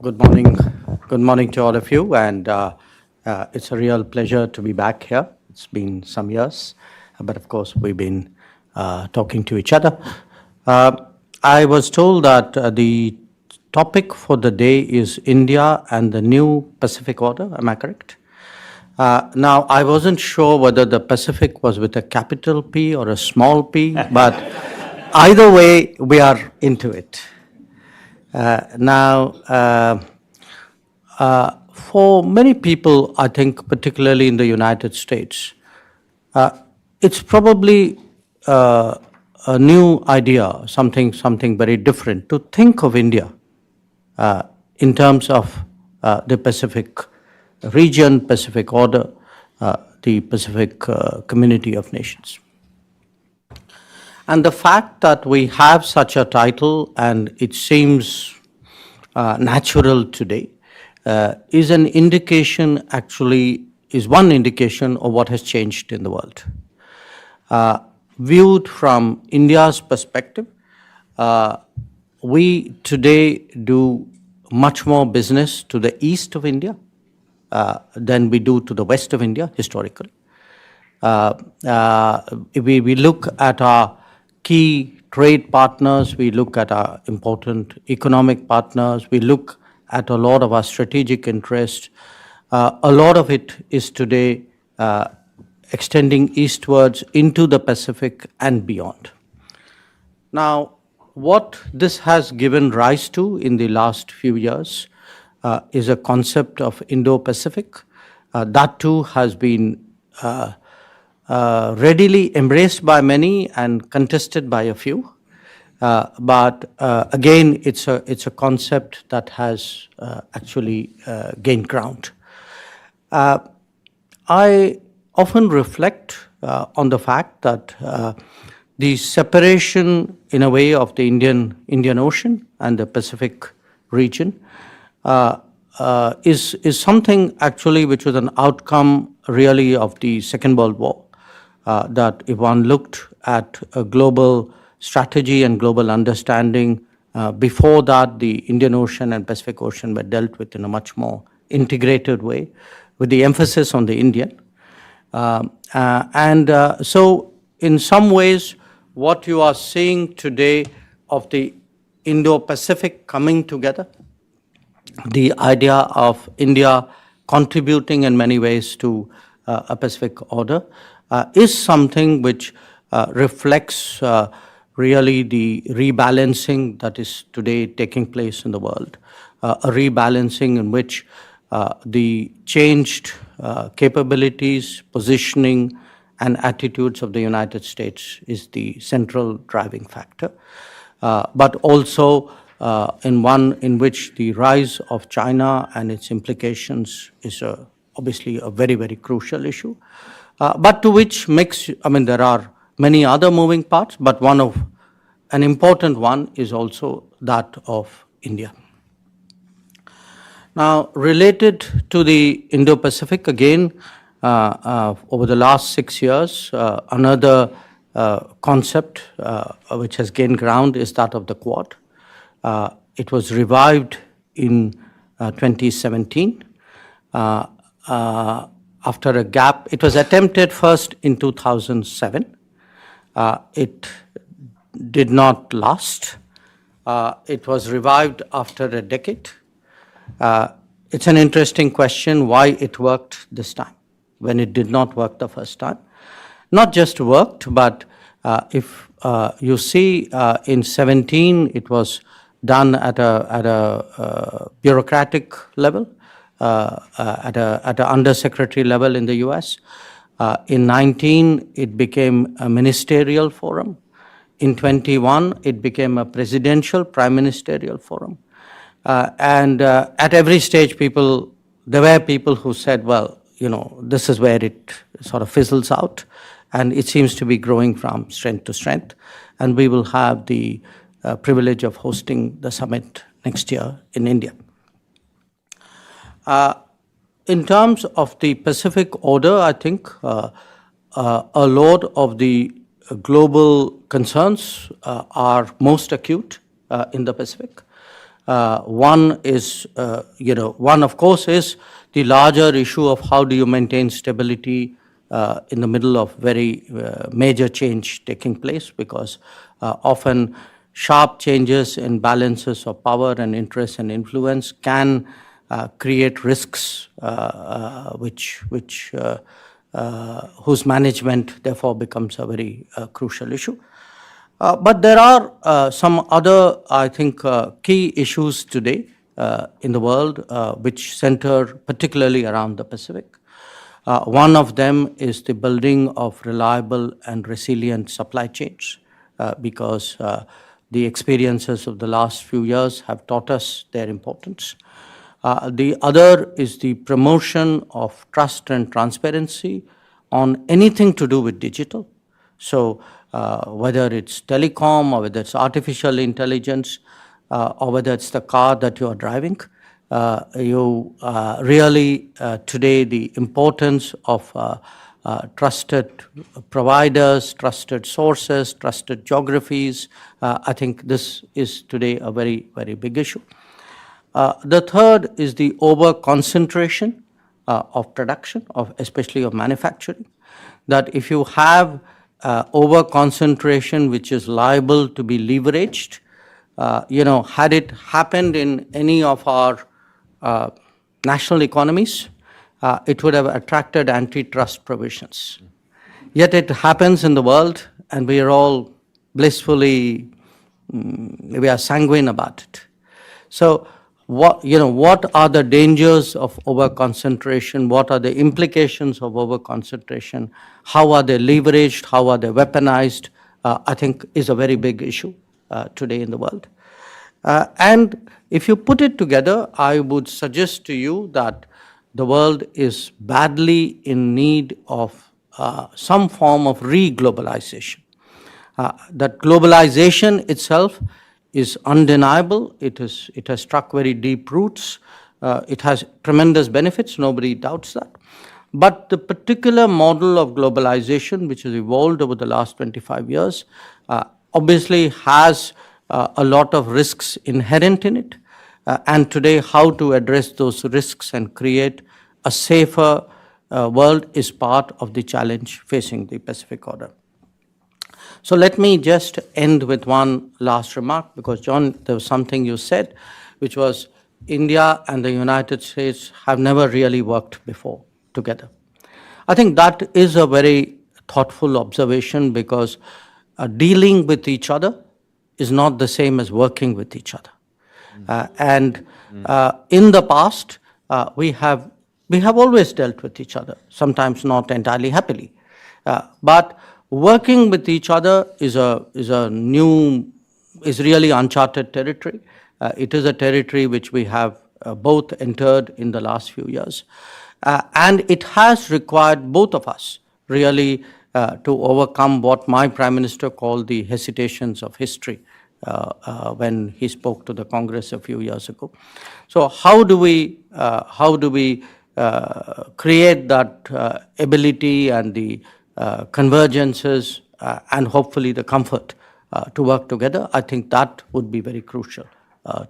Good morning. Good morning to all of you, and it's a real pleasure to be back here. It's been some years, but of course we've been talking to each other. I was told that the topic for the day is India and the new Pacific Order. Am I correct? Now, I wasn't sure whether the Pacific was with a capital P or a small p, but either way, we are into it. For many people, I think, particularly in the United States, it's probably a new idea, something very different to think of India in terms of the Pacific region, Pacific Order, the Pacific Community of Nations. And the fact that we have such a title and it seems natural today is an indication, actually, is one indication of what has changed in the world. Viewed from India's perspective, we today do much more business to the east of India than we do to the west of India historically. If we look at our key trade partners, we look at our important economic partners, we look at a lot of our strategic interests. A lot of it is today extending eastwards into the Pacific and beyond. Now, what this has given rise to in the last few years is a concept of Indo-Pacific. That too has been readily embraced by many and contested by a few. But again, it's a concept that has actually gained ground. I often reflect on the fact that the separation, in a way, of the Indian Ocean and the Pacific region is something actually which was an outcome really of the Second World War. That if one looked at a global strategy and global understanding, before that the Indian Ocean and Pacific Ocean were dealt with in a much more integrated way, with the emphasis on the Indian. So in some ways, what you are seeing today of the Indo-Pacific coming together, the idea of India contributing in many ways to a Pacific order, is something which reflects really the rebalancing that is today taking place in the world, a rebalancing in which the changed capabilities, positioning, and attitudes of the United States is the central driving factor, but also in one in which the rise of China and its implications is obviously a very, very crucial issue, but to which there are many other moving parts, but an important one is also that of India. Now, related to the Indo-Pacific, again, over the last 6 years, another concept which has gained ground is that of the Quad. It was revived in 2017 after a gap. It was attempted first in 2007. It did not last. It was revived after a decade. It's an interesting question why it worked this time when it did not work the first time. Not just worked, but if you see in 17, it was done at a bureaucratic level, at an undersecretary level in the US. In 19, it became a ministerial forum. In 21, it became a presidential, prime ministerial forum. And at every stage, there were people who said, well, this is where it sort of fizzles out, and it seems to be growing from strength to strength. And we will have the privilege of hosting the summit next year in India. In terms of the Pacific Order, I think a lot of the global concerns are most acute in the Pacific. One is, one of course is the larger issue of how do you maintain stability in the middle of very major change taking place, because often sharp changes in balances of power and interest and influence can create risks whose management therefore becomes a very crucial issue. But there are some other, I think, key issues today in the world which center particularly around the Pacific. One of them is the building of reliable and resilient supply chains, because the experiences of the last few years have taught us their importance. The other is the promotion of trust and transparency on anything to do with digital. So whether it's telecom, or whether it's artificial intelligence, or whether it's the car that you are driving, really today the importance of trusted providers, trusted sources, trusted geographies, I think this is today a very, very big issue. The third is the over-concentration of production, especially of manufacturing, that if you have over-concentration which is liable to be leveraged, had it happened in any of our national economies, it would have attracted antitrust provisions. Yet it happens in the world, and we are all blissfully, we are sanguine about it. So what are the dangers of over-concentration? What are the implications of over-concentration? How are they leveraged? How are they weaponized? I think is a very big issue today in the world. And if you put it together, I would suggest to you that the world is badly in need of some form of re-globalization. That globalization itself is undeniable. It has struck very deep roots. It has tremendous benefits, nobody doubts that. But the particular model of globalization, which has evolved over the last 25 years, obviously has a lot of risks inherent in it. And today, how to address those risks and create a safer world is part of the challenge facing the Pacific Order. So let me just end with one last remark, because John, there was something you said, which was India and the United States have never really worked before together. I think that is a very thoughtful observation, because dealing with each other is not the same as working with each other. In the past, we have always dealt with each other, sometimes not entirely happily. But working with each other is really uncharted territory. It is a territory which we have both entered in the last few years. And it has required both of us really to overcome what my Prime Minister called the hesitations of history when he spoke to the Congress a few years ago. So how do we create that ability and the convergences and hopefully the comfort to work together? I think that would be very crucial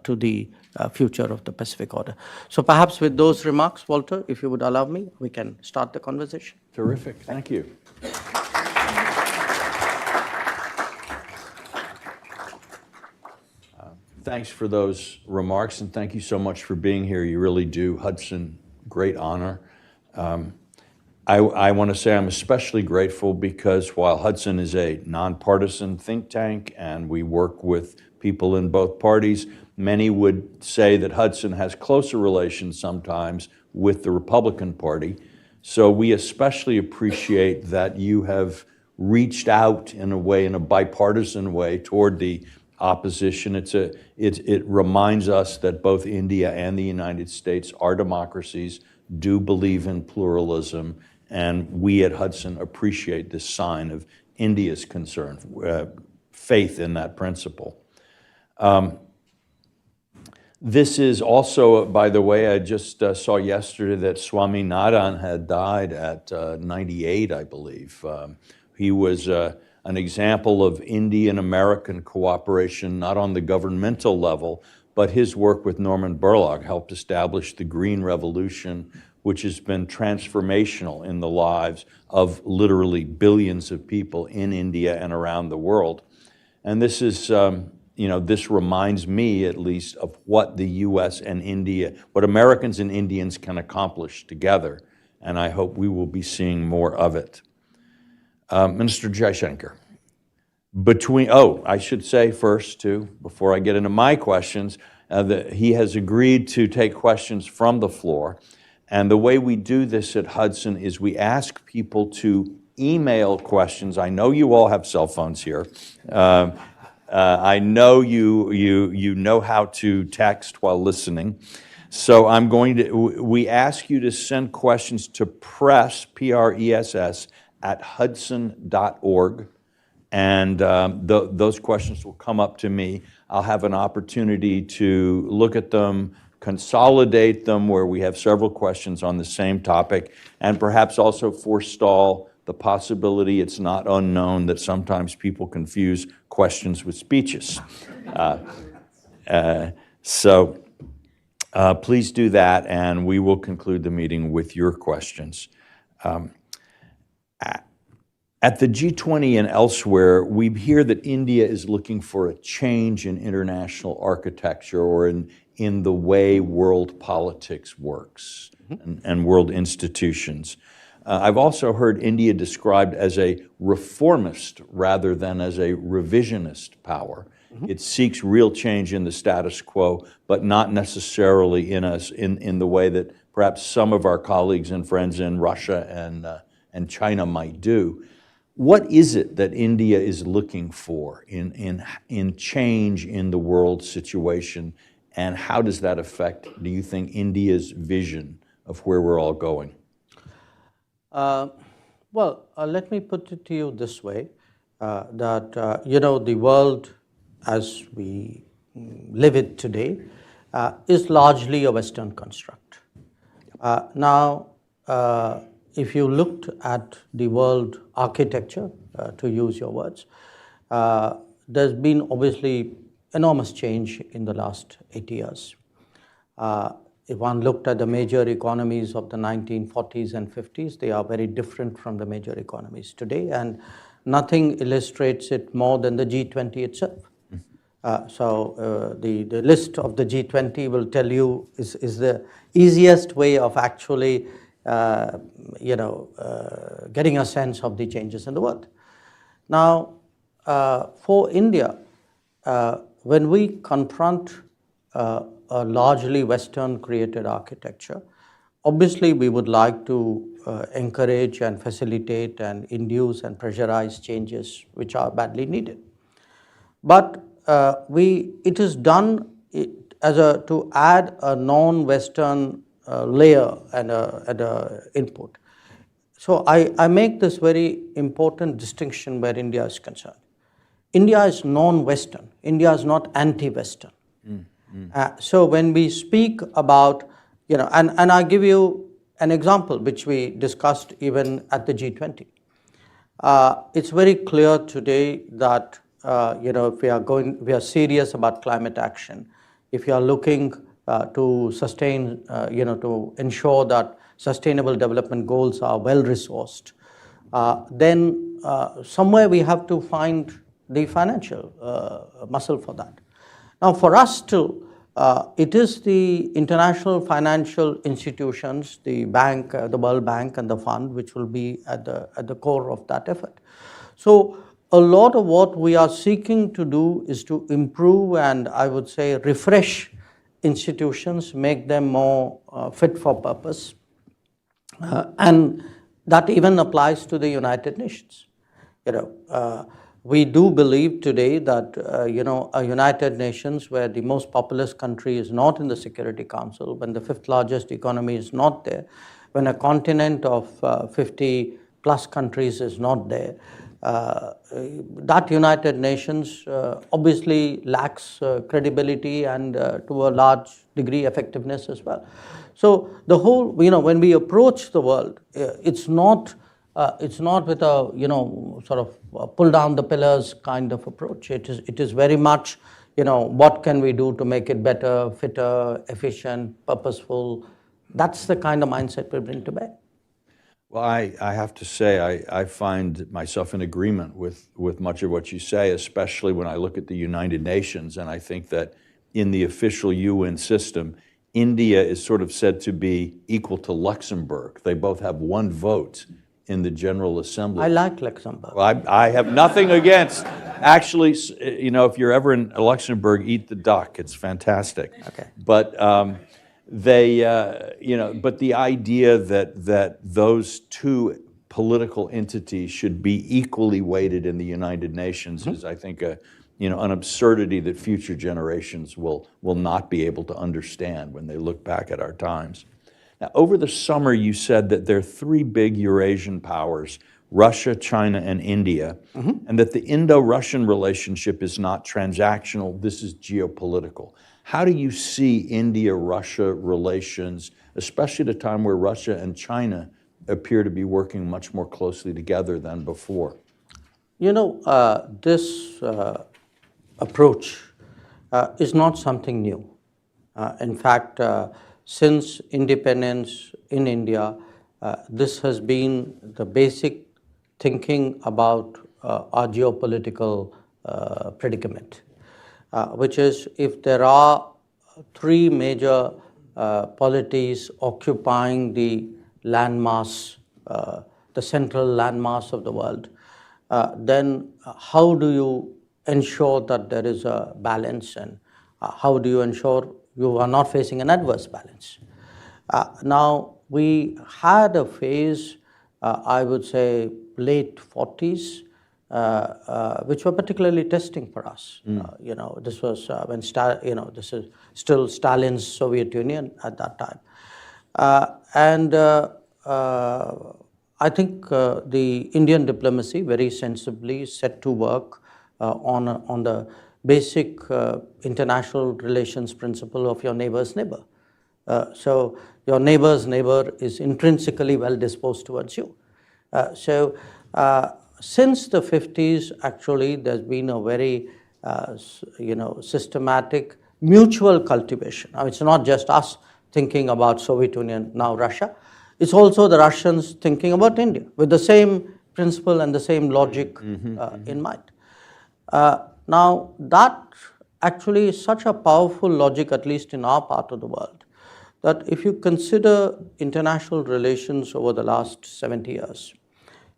to the future of the Pacific Order. So perhaps with those remarks, Walter, if you would allow me, we can start the conversation. Terrific. Thank you. Thanks for those remarks, and thank you so much for being here. You really do, Hudson, great honor. I want to say I'm especially grateful because while Hudson is a nonpartisan think tank and we work with people in both parties, many would say that Hudson has closer relations sometimes with the Republican Party. So we especially appreciate that you have reached out in a way, in a bipartisan way, toward the opposition. It reminds us that both India and the United States are democracies, do believe in pluralism, and we at Hudson appreciate this sign of India's concern, faith in that principle. This is also, by the way, I just saw yesterday that Swami Nadan had died at 98, I believe. He was an example of Indian-American cooperation, not on the governmental level, but his work with Norman Borlaug helped establish the Green Revolution, which has been transformational in the lives of literally billions of people in India and around the world. And this is, this reminds me at least of what the US and India, what Americans and Indians can accomplish together. And I hope we will be seeing more of it. Minister Jaishankar, I should say first too, before I get into my questions, that he has agreed to take questions from the floor. And the way we do this at Hudson is we ask people to email questions. I know you all have cell phones here. I know you know how to text while listening. So we ask you to send questions to press, P-R-E-S-S, at hudson.org. And those questions will come up to me. I'll have an opportunity to look at them, consolidate them where we have several questions on the same topic, and perhaps also forestall the possibility, it's not unknown, that sometimes people confuse questions with speeches. So please do that, and we will conclude the meeting with your questions. At the G20 and elsewhere, we hear that India is looking for a change in international architecture or in the way world politics works and world institutions. I've also heard India described as a reformist rather than as a revisionist power. It seeks real change in the status quo, but not necessarily in the way that perhaps some of our colleagues and friends in Russia and China might do. What is it that India is looking for in change in the world situation, and how does that affect, do you think, India's vision of where we're all going? Let me put it to you this way, that the world as we live it today is largely a Western construct. Now, if you looked at the world architecture, to use your words, there's been obviously enormous change in the last 80 years. If one looked at the major economies of the 1940s and 50s, they are very different from the major economies today, and nothing illustrates it more than the G20 itself. So the list of the G20 will tell you is the easiest way of actually getting a sense of the changes in the world. Now, for India, when we confront a largely Western created architecture, obviously we would like to encourage and facilitate and induce and pressurize changes which are badly needed. But it is done to add a non-Western layer and a input. So I make this very important distinction where India is concerned. India is non-Western. India is not anti-Western. So when we speak about, and I give you an example which we discussed even at the G20. It's very clear today that if we are serious about climate action, if you are looking to sustain, to ensure that sustainable development goals are well resourced, then somewhere we have to find the financial muscle for that. Now, for us too, it is the international financial institutions, the bank, the World Bank and the fund, which will be at the core of that effort. So a lot of what we are seeking to do is to improve and I would say refresh institutions, make them more fit for purpose. And that even applies to the United Nations. We do believe today that a United Nations where the most populous country is not in the Security Council, when the fifth largest economy is not there, when a continent of 50 plus countries is not there, that United Nations obviously lacks credibility and to a large degree effectiveness as well. So the whole, when we approach the world, it's not with a sort of pull down the pillars kind of approach. It is very much what can we do to make it better, fitter, efficient, purposeful. That's the kind of mindset we bring to bear. Well, I have to say, I find myself in agreement with much of what you say, especially when I look at the United Nations, and I think that in the official UN system, India is sort of said to be equal to Luxembourg. They both have one vote in the General Assembly. I like Luxembourg. Well, I have nothing against. Actually, if you're ever in Luxembourg, eat the duck. It's fantastic. Okay. But but the idea that those two political entities should be equally weighted in the United Nations is, I think, an absurdity that future generations will not be able to understand when they look back at our times. Now, over the summer, you said that there are three big Eurasian powers, Russia, China, and India, and that the Indo-Russian relationship is not transactional, this is geopolitical. How do you see India-Russia relations, especially at a time where Russia and China appear to be working much more closely together than before? This approach is not something new. In fact, since independence in India, this has been the basic thinking about our geopolitical predicament, which is if there are three major polities occupying the landmass, the central landmass of the world, then how do you ensure that there is a balance, and how do you ensure you are not facing an adverse balance? Now, we had a phase, I would say late 40s, which were particularly testing for us. This was when this is still Stalin's Soviet Union at that time. I think the Indian diplomacy very sensibly set to work on the basic international relations principle of your neighbor's neighbor. So your neighbor's neighbor is intrinsically well disposed towards you. Since the 50s, actually, there's been a very systematic mutual cultivation. Now, it's not just us thinking about Soviet Union, now Russia. It's also the Russians thinking about India with the same principle and the same logic in mind. Now, that actually is such a powerful logic, at least in our part of the world, that if you consider international relations over the last 70 years,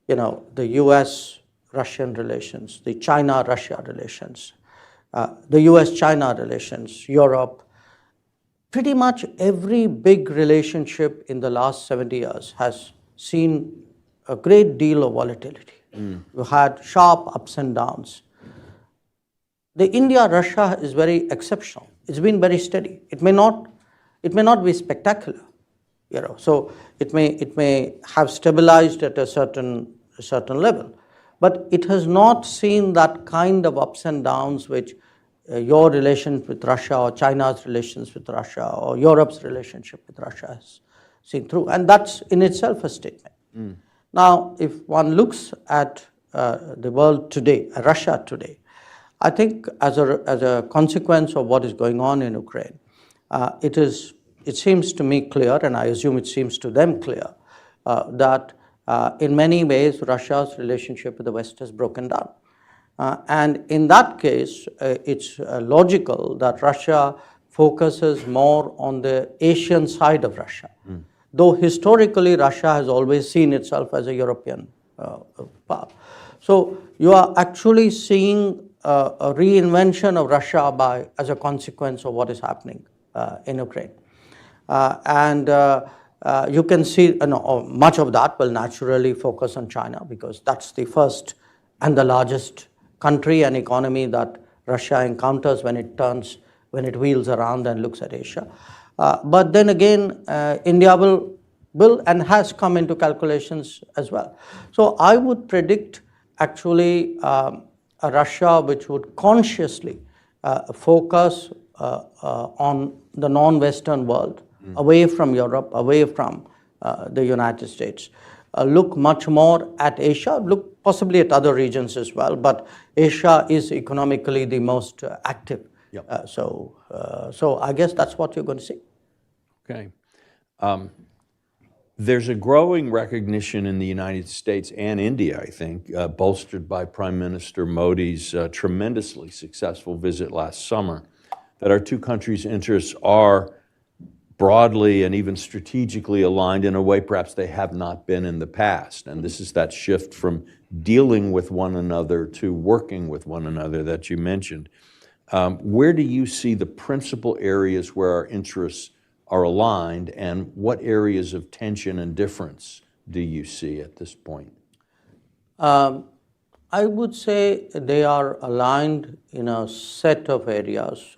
the US-Russian relations, the China-Russia relations, the US-China relations, Europe, pretty much every big relationship in the last 70 years has seen a great deal of volatility. You had sharp ups and downs. The India-Russia is very exceptional. It's been very steady. It may not be spectacular, so it may have stabilized at a certain level, but it has not seen that kind of ups and downs which your relations with Russia or China's relations with Russia or Europe's relationship with Russia has seen through, and that's in itself a statement. Now, if one looks at the world today, Russia today, I think as a consequence of what is going on in Ukraine, it seems to me clear, and I assume it seems to them clear, that in many ways Russia's relationship with the West has broken down. And in that case, it's logical that Russia focuses more on the Asian side of Russia, though historically Russia has always seen itself as a European power. So you are actually seeing a reinvention of Russia as a consequence of what is happening in Ukraine. You can see much of that will naturally focus on China because that's the first and the largest country and economy that Russia encounters when it wheels around and looks at Asia. But then again, India will and has come into calculations as well. So I would predict actually a Russia which would consciously focus on the non-Western world, away from Europe, away from the United States, look much more at Asia, look possibly at other regions as well, but Asia is economically the most active Yep. So I guess that's what you're going to see. Okay. There's a growing recognition in the United States and India, I think, bolstered by Prime Minister Modi's tremendously successful visit last summer, that our two countries' interests are broadly and even strategically aligned in a way perhaps they have not been in the past. And this is that shift from dealing with one another to working with one another that you mentioned. Where do you see the principal areas where our interests are aligned, and what areas of tension and difference do you see at this point? I would say they are aligned in a set of areas.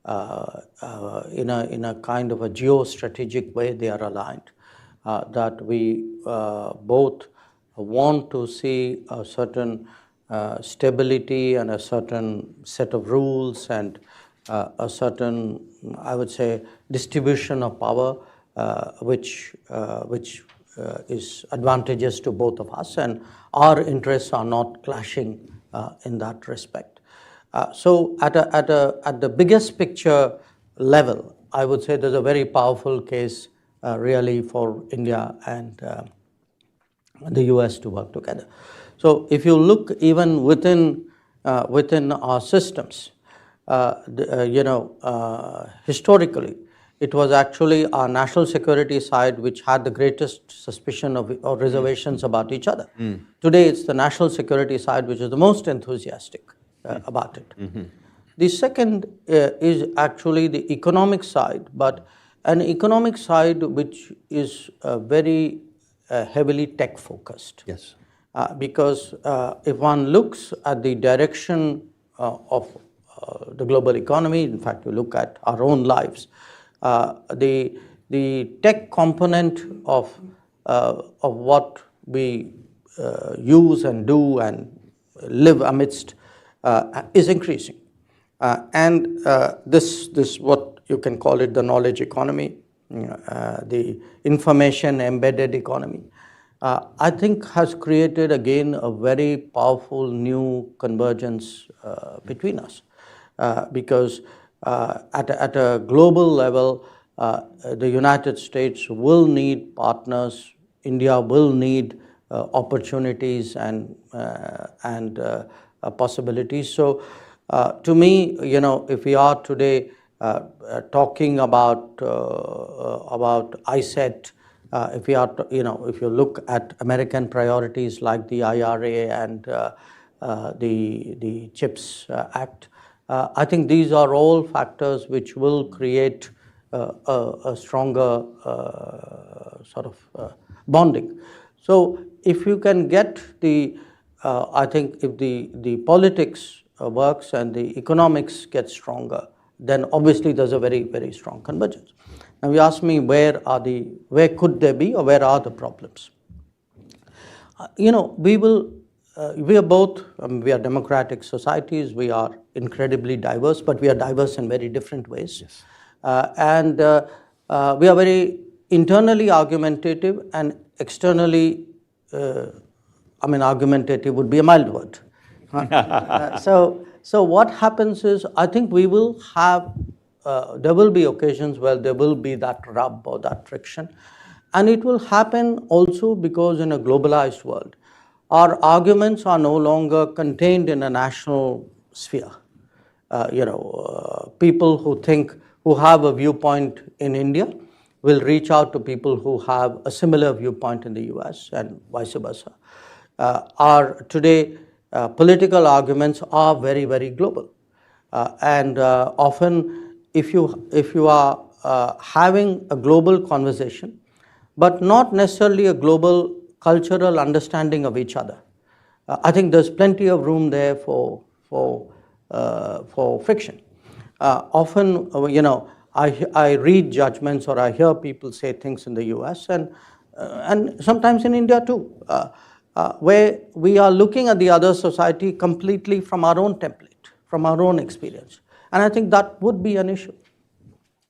In a kind of a geostrategic way, they are aligned. That we both want to see a certain stability and a certain set of rules and a certain, I would say, distribution of power, which is advantageous to both of us, and our interests are not clashing in that respect. So at the biggest picture level, I would say there's a very powerful case really for India and the US to work together. So if you look even within our systems, historically, it was actually our national security side which had the greatest suspicion or reservations about each other. Today, it's the national security side which is the most enthusiastic about it. The second is actually the economic side, but an economic side which is very heavily tech focused. Yes. Because if one looks at the direction of the global economy, in fact, you look at our own lives, the tech component of what we use and do and live amidst is increasing. And this what you can call it the knowledge economy, the information embedded economy, I think has created again a very powerful new convergence between us. Because at a global level, the United States will need partners, India will need opportunities and possibilities. So to me, if we are today talking about ISET, if you look at American priorities like the IRA and the CHIPS Act, I think these are all factors which will create a stronger sort of bonding. So if you can get I think if the politics works and the economics get stronger, then obviously there's a very, very strong convergence. Now you ask me where could they be or where are the problems? We are both, we are democratic societies, we are incredibly diverse, but we are diverse in very different ways. Yes. And we are very internally argumentative and externally, argumentative would be a mild word. So what happens is, I think we will have, there will be occasions where there will be that rub or that friction. And it will happen also because in a globalized world, our arguments are no longer contained in a national sphere. People who have a viewpoint in India will reach out to people who have a similar viewpoint in the US and vice versa. Today, political arguments are very, very global. And often, if you are having a global conversation, but not necessarily a global cultural understanding of each other, I think there's plenty of room there for friction. Often, I read judgments or I hear people say things in the US and sometimes in India too, where we are looking at the other society completely from our own template, from our own experience. And I think that would be an issue.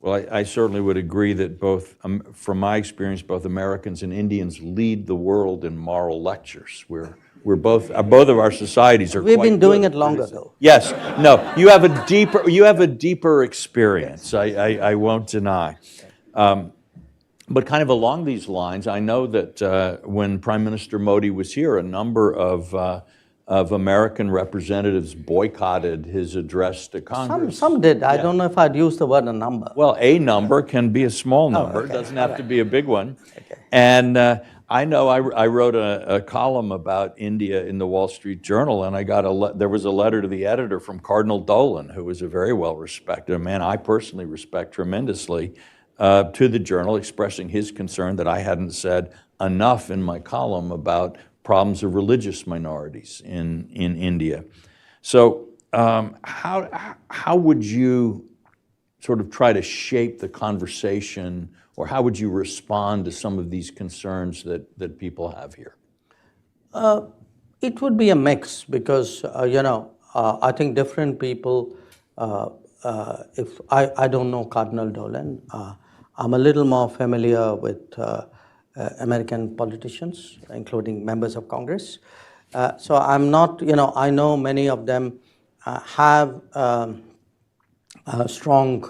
Well, I certainly would agree that both, from my experience, both Americans and Indians lead the world in moral lectures. We're both of our societies are We've quite been doing good it at longer, producing- though. Yes, no, you have a deeper experience. I won't deny. But kind of along these lines, I know that when Prime Minister Modi was here, a number of American representatives boycotted his address to Congress. Some did. I don't know if I'd use the word a number. Well, a number can be a small number. It okay. doesn't have to be a big one. And I know I wrote a column about India in the Wall Street Journal, and I got there was a letter to the editor from Cardinal Dolan, who was a very well-respected, a man I personally respect tremendously, to the Journal, expressing his concern that I hadn't said enough in my column about problems of religious minorities in India. So how would you sort of try to shape the conversation, or how would you respond to some of these concerns that people have here? It would be a mix because, I think different people, if I don't know Cardinal Dolan, I'm a little more familiar with American politicians, including members of Congress. So I'm not, I know many of them have strong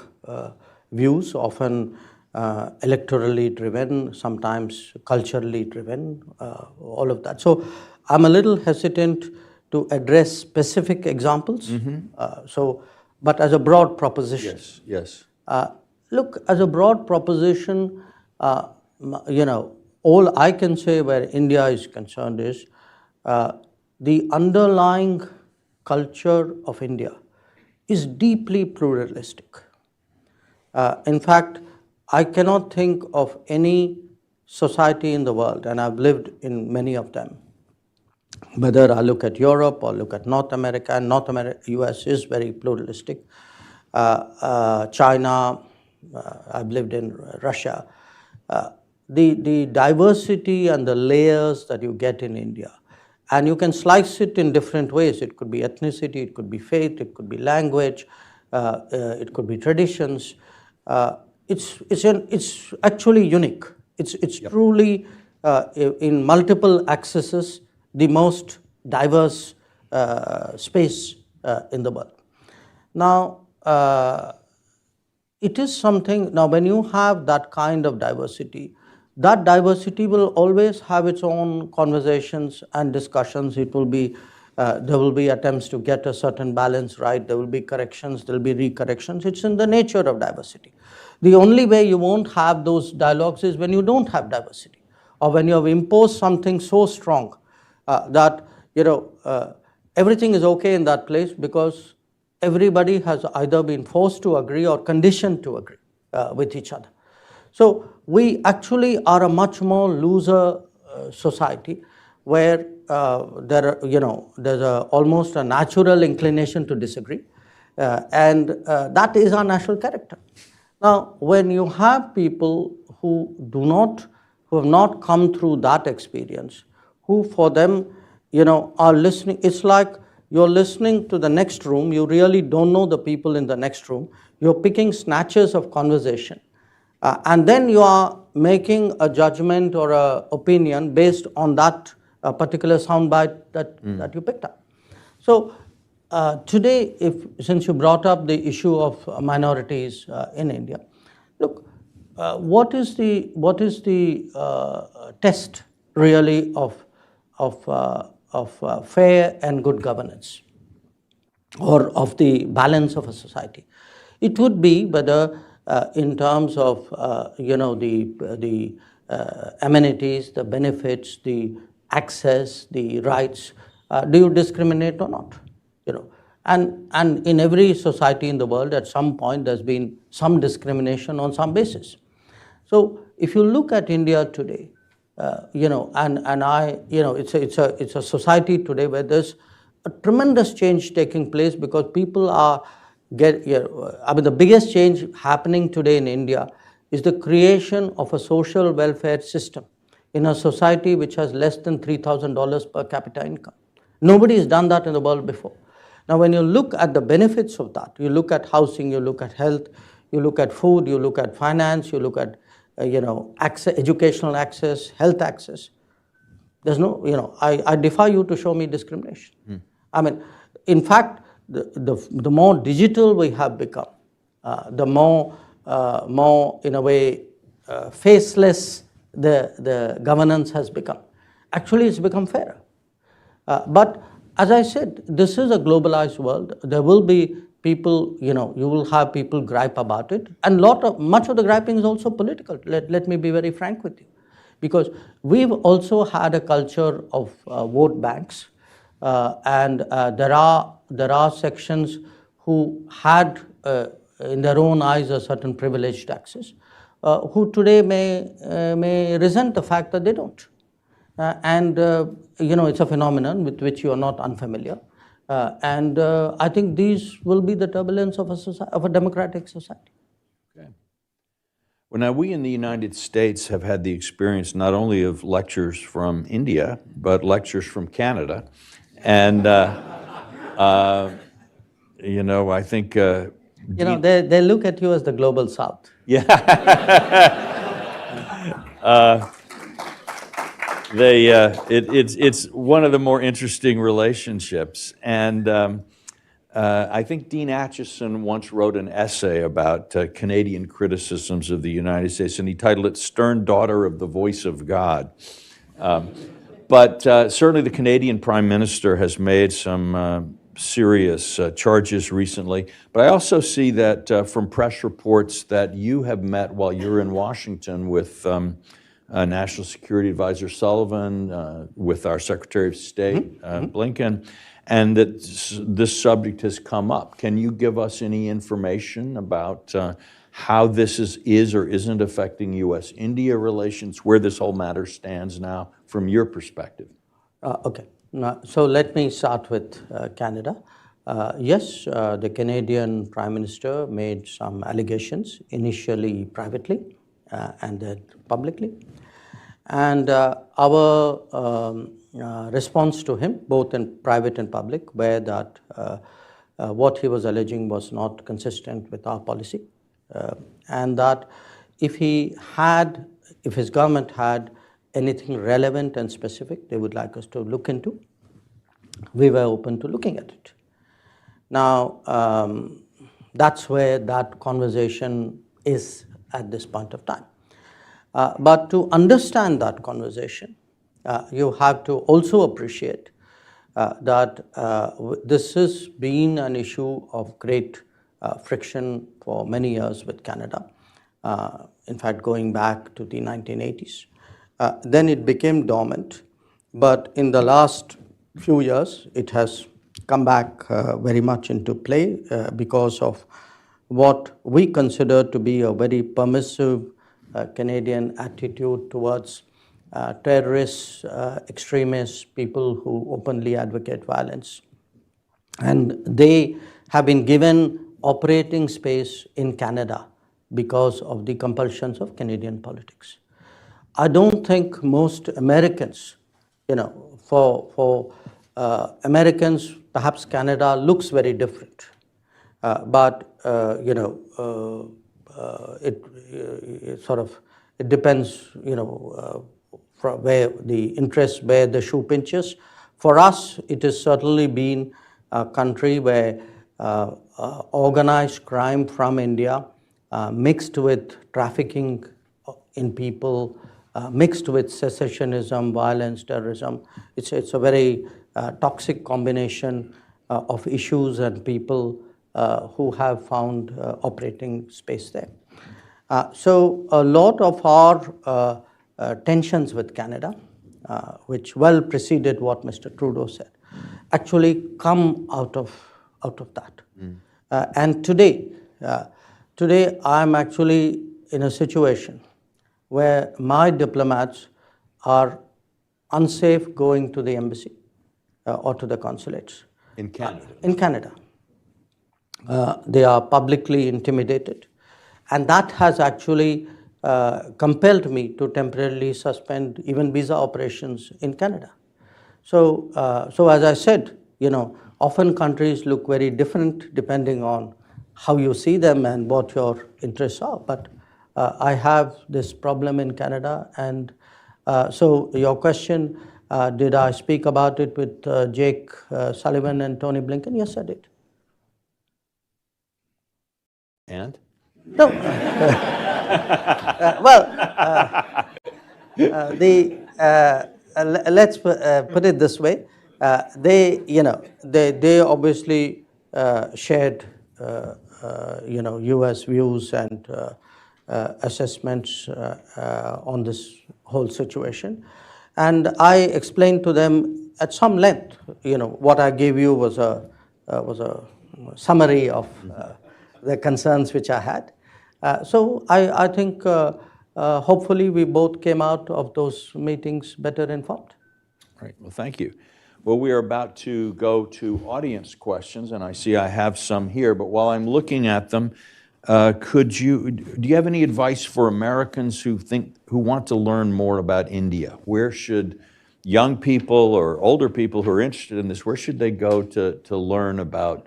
views, often electorally driven, sometimes culturally driven, all of that. So I'm a little hesitant to address specific examples. But as a broad proposition. Yes. Look, as a broad proposition, all I can say where India is concerned is the underlying culture of India is deeply pluralistic. In fact, I cannot think of any society in the world, and I've lived in many of them, whether I look at Europe or look at North America, and US is very pluralistic. China, I've lived in Russia. The diversity and the layers that you get in India, and you can slice it in different ways. It could be ethnicity, it could be faith, it could be language, it could be traditions. It's actually unique. It's truly in multiple axes the most diverse space in the world. Now, it is something, now when you have that kind of diversity, that diversity will always have its own conversations and discussions. It will be, there will be attempts to get a certain balance right, there will be corrections, there will be recorrections. It's in the nature of diversity. The only way you won't have those dialogues is when you don't have diversity, or when you have imposed something so strong that everything is okay in that place because everybody has either been forced to agree or conditioned to agree with each other. So we actually are a much more looser society where there's almost a natural inclination to disagree, and that is our national character. Now, when you have people who have not come through that experience, who for them, are listening, it's like you're listening to the next room, you really don't know the people in the next room, you're picking snatches of conversation, and then you are making a judgment or an opinion based on that particular soundbite that you picked up. So today, since you brought up the issue of minorities in India, look, what is the test really of fair and good governance, or of the balance of a society? It would be whether in terms of the amenities, the benefits, the access, the rights, do you discriminate or not? And in every society in the world, at some point, there's been some discrimination on some basis. So if you look at India today, it's a society today where there's a tremendous change taking place because people are the biggest change happening today in India is the creation of a social welfare system in a society which has less than $3,000 per capita income. Nobody has done that in the world before. Now, when you look at the benefits of that, you look at housing, you look at health, you look at food, you look at finance, you look at access, educational access, health access, There's no, I defy you to show me discrimination. I mean, in fact, the more digital we have become, the more, in a way, faceless the governance has become. Actually, it's become fairer. But as I said, this is a globalized world. There will be people, you will have people gripe about it. And much of the griping is also political. Let me be very frank with you. Because we've also had a culture of vote banks. And there are sections who had, in their own eyes, a certain privileged access, who today may resent the fact that they don't. It's a phenomenon with which you are not unfamiliar. I think these will be the turbulence of a democratic society. Okay. Well, now we in the United States have had the experience not only of lectures from India, but lectures from Canada. And, I think... they look at you as the global South. Yeah. It's one of the more interesting relationships. And I think Dean Acheson once wrote an essay about Canadian criticisms of the United States, and he titled it "Stern Daughter of the Voice of God." But certainly the Canadian Prime Minister has made some serious charges recently. But I also see that from press reports that you have met while you're in Washington with National Security Advisor Sullivan, with our Secretary of State, Blinken, and that this subject has come up. Can you give us any information about how this is or isn't affecting U.S.-India relations, where this whole matter stands now from your perspective? Okay. So let me start with Canada. Yes, the Canadian Prime Minister made some allegations, initially privately and then publicly. And our response to him, both in private and public, were that what he was alleging was not consistent with our policy, and that if his government had anything relevant and specific they would like us to look into, we were open to looking at it. Now, that's where that conversation is at this point of time. But to understand that conversation, you have to also appreciate that this has been an issue of great friction for many years with Canada, in fact going back to the 1980s. Then it became dormant, but in the last few years it has come back very much into play because of what we consider to be a very permissive Canadian attitude towards terrorists, extremists, people who openly advocate violence. And they have been given operating space in Canada because of the compulsions of Canadian politics. I don't think most Americans, for Americans, perhaps Canada looks very different. But it depends, from where the interest, where the shoe pinches. For us, it has certainly been a country where organized crime from India, mixed with trafficking in people, mixed with secessionism, violence, terrorism. It's a very toxic combination of issues and people who have found operating space there. So a lot of our tensions with Canada, which well preceded what Mr. Trudeau said, actually come out of that. And today I'm actually in a situation where my diplomats are unsafe going to the embassy or to the consulates. In Canada? In Canada. They are publicly intimidated. And that has actually compelled me to temporarily suspend even visa operations in Canada. So as I said, often countries look very different depending on how you see them and what your interests are. But I have this problem in Canada, and so your question, Did I speak about it with Jake Sullivan and Tony Blinken? Yes, I did. And? No. Let's put it this way. They obviously shared, U.S. views and assessments on this whole situation. And I explained to them at some length, what I gave you was a summary of the concerns which I had. So I think hopefully we both came out of those meetings better informed. Right, well, thank you. Well, we are about to go to audience questions, and I see I have some here, but while I'm looking at them, do you have any advice for Americans who want to learn more about India? Where should young people or older people who are interested in this, where should they go to learn about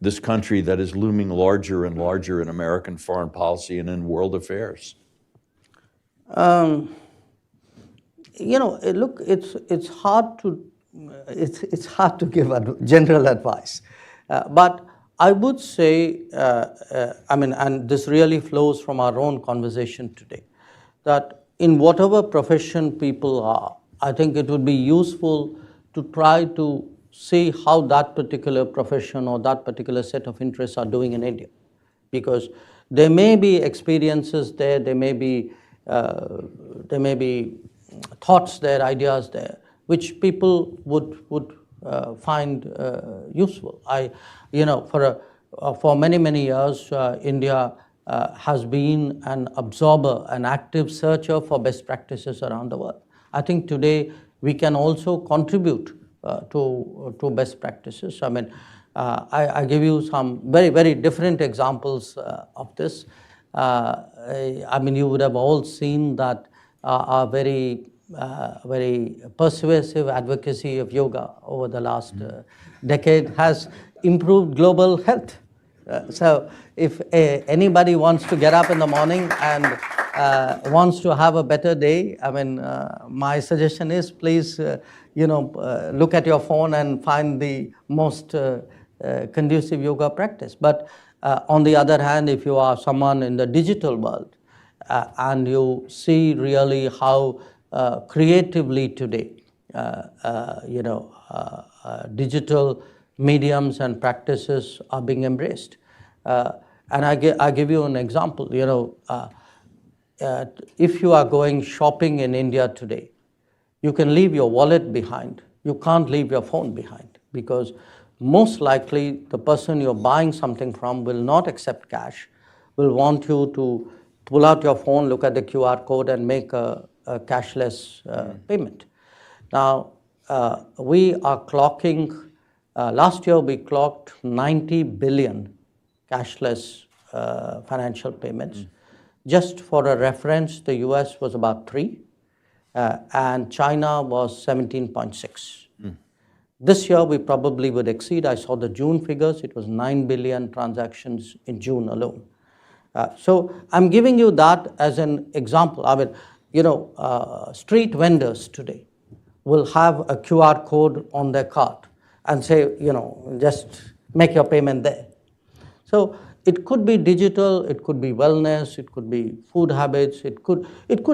this country that is looming larger and larger in American foreign policy and in world affairs? Look, it's hard to give general advice, but I would say, and this really flows from our own conversation today, that in whatever profession people are, I think it would be useful to try to see how that particular profession or that particular set of interests are doing in India, because there may be experiences there, there may be thoughts there, ideas there, which people would find useful. For many years, India has been an absorber, an active searcher for best practices around the world. I think today we can also contribute to best practices. I give you some very different examples of this. You would have all seen that our very persuasive advocacy of yoga over the last decade has improved global health. So if anybody wants to get up in the morning and wants to have a better day, my suggestion is please, look at your phone and find the most conducive yoga practice. But on the other hand, if you are someone in the digital world and you see really how creatively today, digital mediums and practices are being embraced. And I give you an example. If you are going shopping in India today, you can leave your wallet behind. You can't leave your phone behind, because most likely the person you're buying something from will not accept cash, will want you to pull out your phone, look at the QR code and make a cashless payment. Now, we are clocking, last year we clocked 90 billion cashless financial payments. Just for a reference, the US was about 3, and China was 17.6. This year we probably would exceed. I saw the June figures, it was 9 billion transactions in June alone. So I'm giving you that as an example. Street vendors today will have a QR code on their cart and say, just make your payment there. So it could be digital, it could be wellness, it could be food habits, it could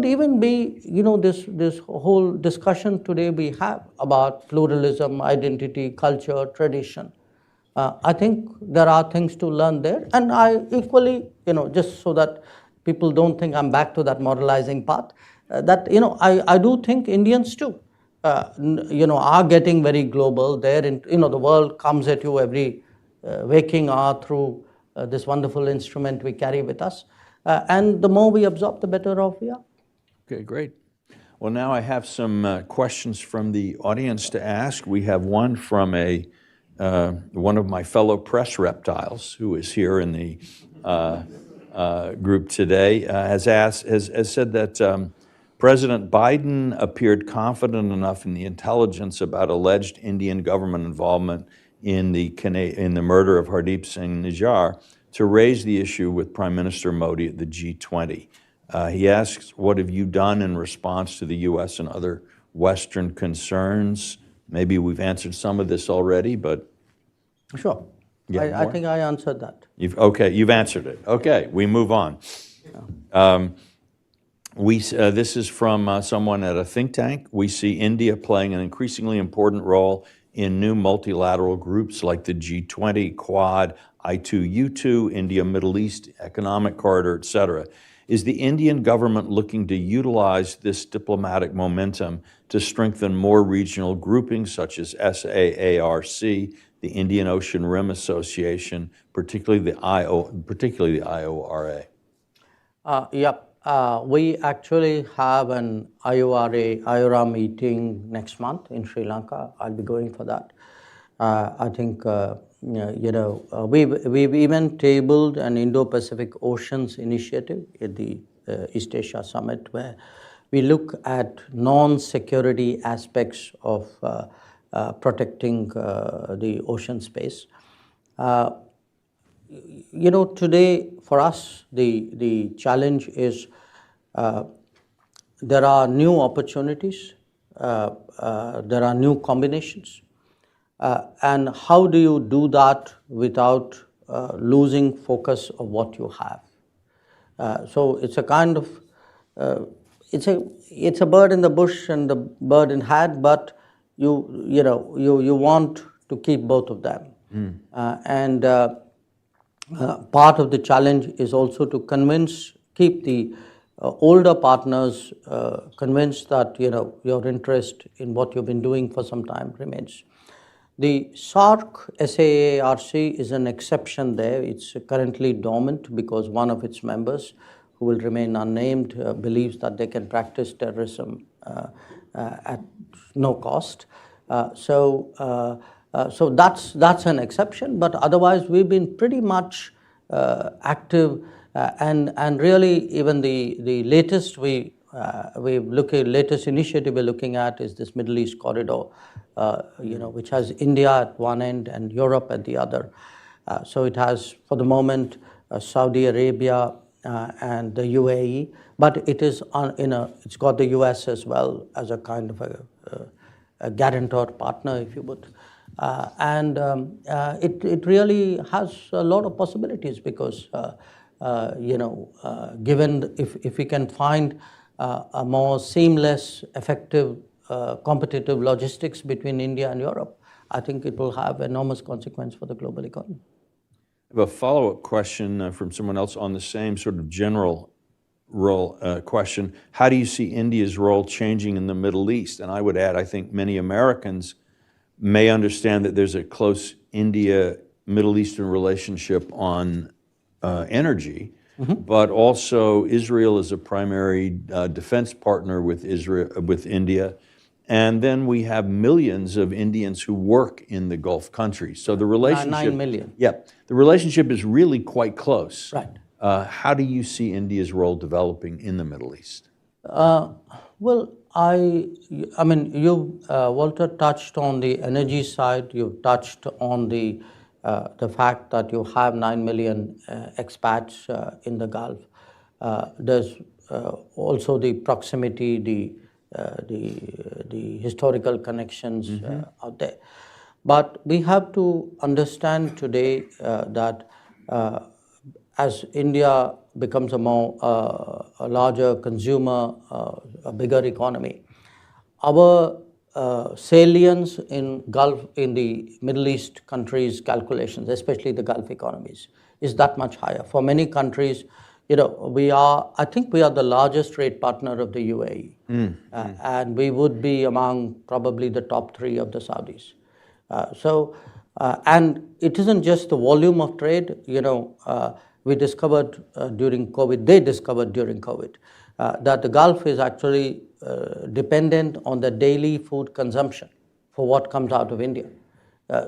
even be, this whole discussion today we have about pluralism, identity, culture, tradition. I think there are things to learn there, and I equally, just so that people don't think I'm back to that moralizing path, I do think Indians too, are getting very global. The world comes at you every waking hour through this wonderful instrument we carry with us. And the more we absorb, the better off we are. Okay, great. Well, now I have some questions from the audience to ask. We have one from one of my fellow press reptiles who is here in the group today, has said that President Biden appeared confident enough in the intelligence about alleged Indian government involvement in the murder of Hardeep Singh Nijjar to raise the issue with Prime Minister Modi at the G20. He asks, what have you done in response to the U.S. and other Western concerns? Maybe we've answered some of this already, but Sure. Yeah, I more? think I answered that. you've answered it. Okay, we move on. This is from someone at a think tank. We see India playing an increasingly important role in new multilateral groups like the G20, Quad, I2U2, India-Middle East Economic Corridor, et cetera. Is the Indian government looking to utilize this diplomatic momentum to strengthen more regional groupings such as SAARC, the Indian Ocean Rim Association, particularly the IORA? Yep. We actually have an IORA meeting next month in Sri Lanka. I'll be going for that. I think, we've even tabled an Indo-Pacific Oceans initiative at the East Asia Summit, where we look at non-security aspects of protecting the ocean space. Today for us, the challenge is there are new opportunities, there are new combinations, and how do you do that without losing focus of what you have? So it's a kind of it's a bird in the bush and the bird in hand, but you want to keep both of them, and part of the challenge is also to keep the older partners convinced that your interest in what you've been doing for some time remains. The SAARC is an exception there. It's currently dormant because one of its members, who will remain unnamed, believes that they can practice terrorism at no cost. So that's an exception, but otherwise we've been pretty much active, and really even the latest latest initiative we're looking at is this Middle East corridor, which has India at one end and Europe at the other. So it has, for the moment, Saudi Arabia and the UAE, but it is it's got the US as well as a kind of a guarantor partner, if you would. It really has a lot of possibilities because, given if we can find a more seamless, effective, competitive logistics between India and Europe, I think it will have enormous consequence for the global economy. I have a follow-up question from someone else on the same sort of general role question. How do you see India's role changing in the Middle East? And I would add, I think many Americans may understand that there's a close India-Middle Eastern relationship on energy, but also Israel is a primary defense partner with India. And then we have millions of Indians who work in the Gulf countries. So the relationship— 9 million. Yeah, the relationship is really quite close. Right. How do you see India's role developing in the Middle East? Well, I mean, you, Walter, touched on the energy side. You've touched on the fact that you have 9 million expats in the Gulf. There's also the proximity, the historical connections out there. But we have to understand today that as India becomes a larger consumer, a bigger economy, our salience in the Middle East countries' calculations, especially the Gulf economies, is that much higher. For many countries, I think we are the largest trade partner of the UAE, and we would be among probably the top 3 of the Saudis. And it isn't just the volume of trade. We discovered during COVID, they discovered during COVID, that the Gulf is actually dependent on the daily food consumption for what comes out of India.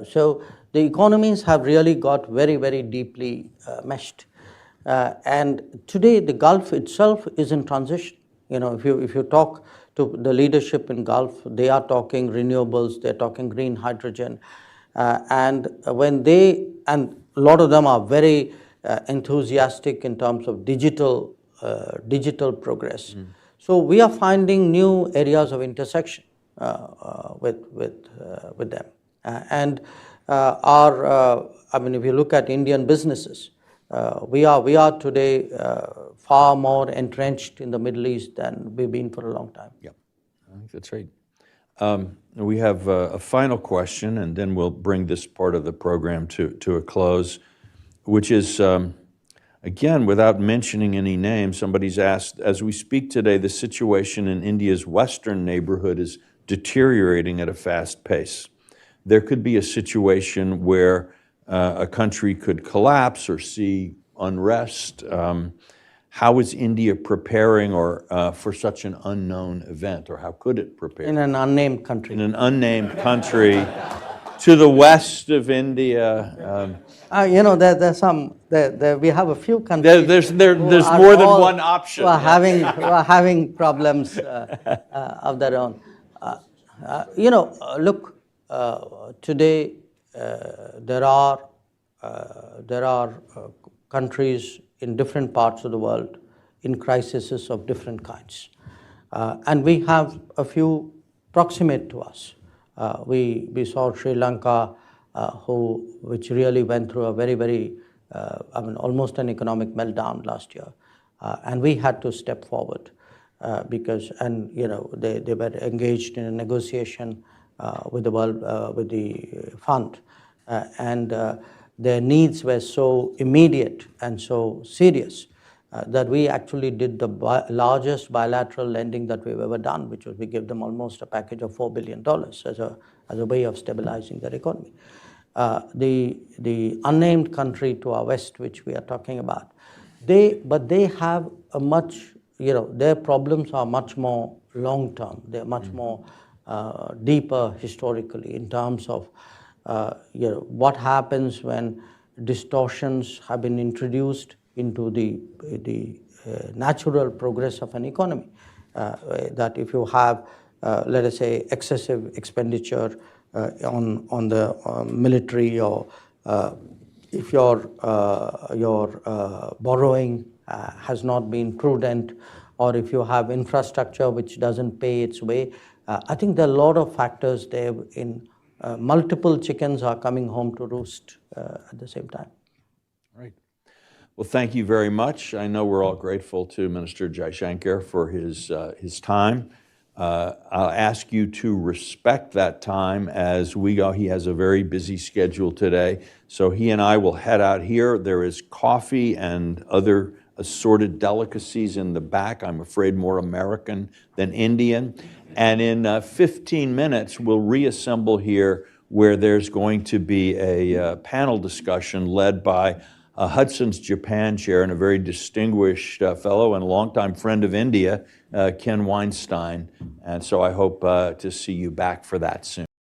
So the economies have really got very, very deeply meshed. And today the Gulf itself is in transition. If you talk to the leadership in Gulf, they are talking renewables, they're talking green hydrogen, and a lot of them are very enthusiastic in terms of digital progress. So we are finding new areas of intersection. with them. I mean, if you look at Indian businesses, we are today far more entrenched in the Middle East than we've been for a long time. Yep, I think that's right. We have a final question, and then we'll bring this part of the program to a close, which is, again, without mentioning any names, somebody's asked, as we speak today, the situation in India's western neighborhood is deteriorating at a fast pace. There could be a situation where a country could collapse or see unrest. How is India preparing for such an unknown event, or how could it prepare? In an unnamed country. In an unnamed country to the west of India. You know, we have a few countries. There's more than one option. Who are having problems of their own. You know, look, today there are countries in different parts of the world in crises of different kinds. And we have a few proximate to us. We saw Sri Lanka, which really went through a very, I mean, almost an economic meltdown last year. And we had to step forward because, and you know, they were engaged in a negotiation with the fund. Their needs were so immediate and so serious that we actually did the largest bilateral lending that we've ever done, which was we gave them almost a package of $4 billion as a way of stabilizing their economy. The unnamed country to our west, which we are talking about, but they have a much, you know, their problems are much more long-term. They're much more deeper historically in terms of you know, what happens when distortions have been introduced into the natural progress of an economy. That if you have, let us say, excessive expenditure on the military, or if your borrowing has not been prudent, or if you have infrastructure which doesn't pay its way, I think there are a lot of factors there in multiple chickens are coming home to roost at the same time. Right. Well, thank you very much. I know we're all grateful to Minister Jaishankar for his time. I'll ask you to respect that time as we go. He has a very busy schedule today, so he and I will head out here. There is coffee and other assorted delicacies in the back, I'm afraid more American than Indian. And in 15 minutes, we'll reassemble here where there's going to be a panel discussion led by Hudson's Japan chair and a very distinguished fellow and longtime friend of India, Ken Weinstein. And so I hope to see you back for that soon.